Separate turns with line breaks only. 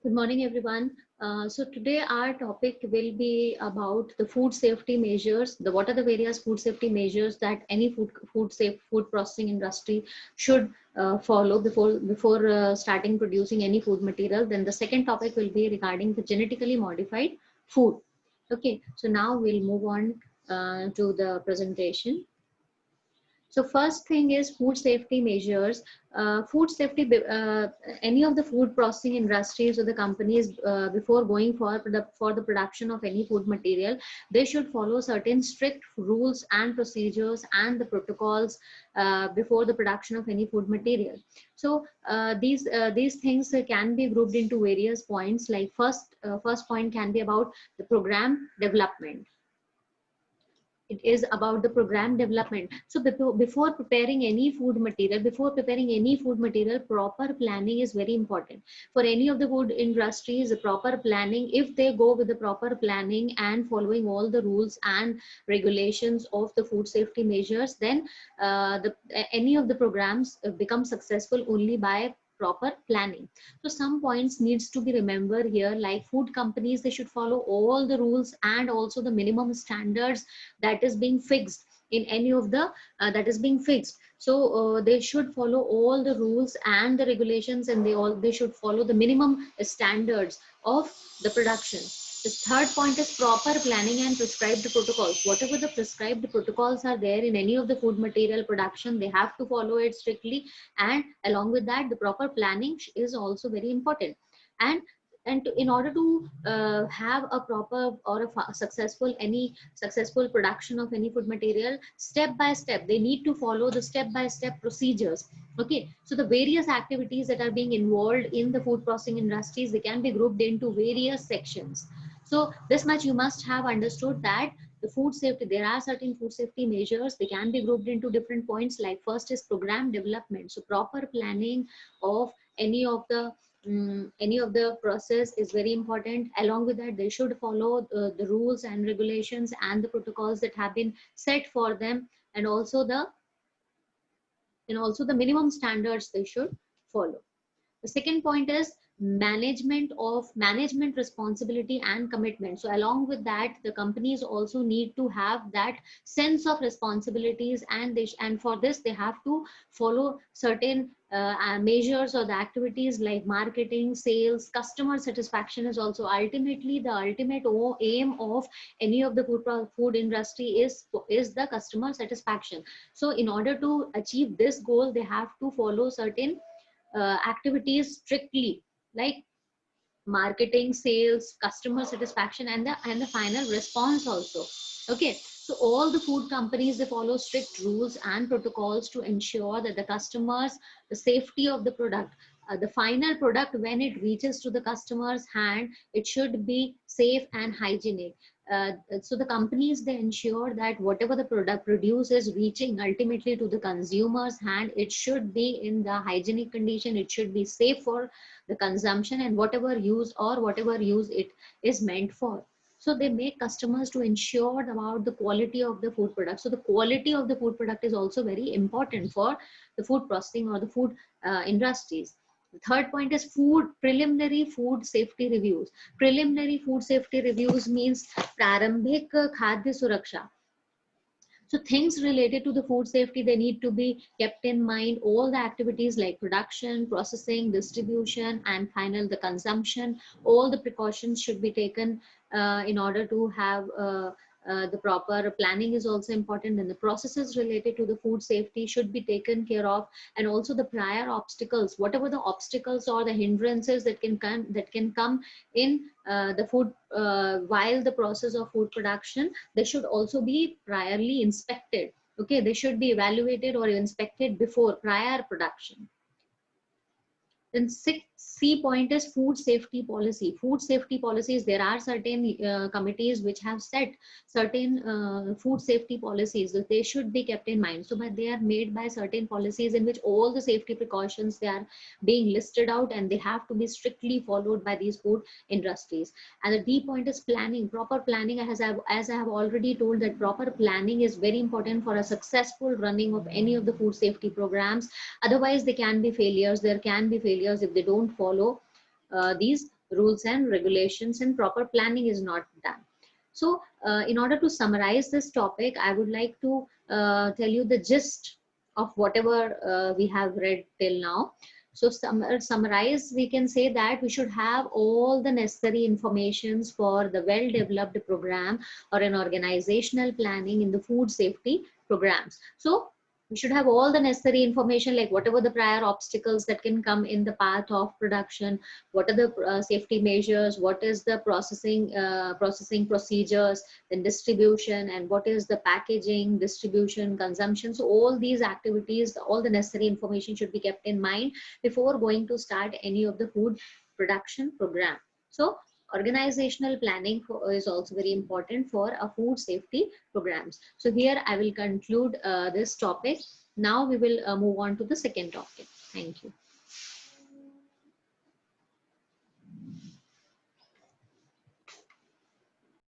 Good morning, everyone. So today our topic will be about the food safety measures. What are the various food safety measures that any food processing industry should follow before starting producing any food material. Then the second topic will be regarding the genetically modified food. Okay, so now we'll move on to the presentation. So first thing is food safety measures. Food safety, any of the food processing industries or the companies before going for the production of any food material, they should follow certain strict rules and procedures and the protocols before the production of any food material. So these things can be grouped into various points. Like first point can be about the program development. It is about the program development. So before preparing any food material, proper planning is very important. For any of the food industries, the proper planning, if they go with the proper planning and following all the rules and regulations of the food safety measures, then any of the programs become successful only by proper planning. So some points needs to be remembered here, like food companies, they should follow all the rules and also the minimum standards that is being fixed in any of the that is being fixed. So they should follow all the rules and the regulations, and they should follow the minimum standards of the production. The third point is proper planning and prescribed protocols. Whatever the prescribed protocols are there in any of the food material production, they have to follow it strictly, and along with that the proper planning is also very important. In order to have a proper or successful any successful production of any food material, step by step they need to follow the step by step procedures. Okay, so the various activities that are being involved in the food processing industries, they can be grouped into various sections. So this much you must have understood, that the food safety, there are certain food safety measures, they can be grouped into different points. Like first is program development. So proper planning of any of the any of the process is very important. Along with that, they should follow the rules and regulations and the protocols that have been set for them, and also the minimum standards they should follow. The second point is management responsibility and commitment. So along with that, the companies also need to have that sense of responsibilities, and for this they have to follow certain measures or the activities like marketing, sales, customer satisfaction is also ultimately the ultimate aim of any of the food industry is the customer satisfaction. So in order to achieve this goal, they have to follow certain activities strictly, like marketing, sales, customer satisfaction, and the final response also. Okay, so all the food companies, they follow strict rules and protocols to ensure that the customers, the safety of the product, the final product when it reaches to the customer's hand, it should be safe and hygienic. So the companies, they ensure that whatever the product produced is reaching ultimately to the consumer's hand, it should be in the hygienic condition, it should be safe for the consumption, and whatever use it is meant for. So they make customers to ensure about the quality of the food product. So the quality of the food product is also very important for the food processing or the food industries. The third point is preliminary food safety reviews. Preliminary food safety reviews means prarambhik khadya suraksha. So things related to the food safety, they need to be kept in mind. All the activities like production, processing, distribution, and final the consumption, all the precautions should be taken in order to have the proper planning is also important, and the processes related to the food safety should be taken care of. And also the prior obstacles, whatever the obstacles or the hindrances that can come in the food while the process of food production, they should also be priorly inspected. Okay, they should be evaluated or inspected before prior production. Then sixth C point is food safety policy. Food safety policies, there are certain committees which have set certain food safety policies that they should be kept in mind. So but they are made by certain policies in which all the safety precautions, they are being listed out, and they have to be strictly followed by these food industries. And the D point is planning. Proper planning, as I have already told, that proper planning is very important for a successful running of any of the food safety programs. Otherwise, there can be failures if they don't follow these rules and regulations and proper planning is not done. So in order to summarize this topic, I would like to tell you the gist of whatever we have read till now. So summarize, we can say that we should have all the necessary informations for the well-developed program or an organizational planning in the food safety programs. So we should have all the necessary information, like whatever the prior obstacles that can come in the path of production, what are the safety measures, what is the processing procedures, then distribution, and what is the packaging, distribution, consumption. So all these activities, all the necessary information should be kept in mind before going to start any of the food production program. So organizational planning is also very important for a food safety programs. So here I will conclude this topic. Now we will move on to the second topic. Thank you.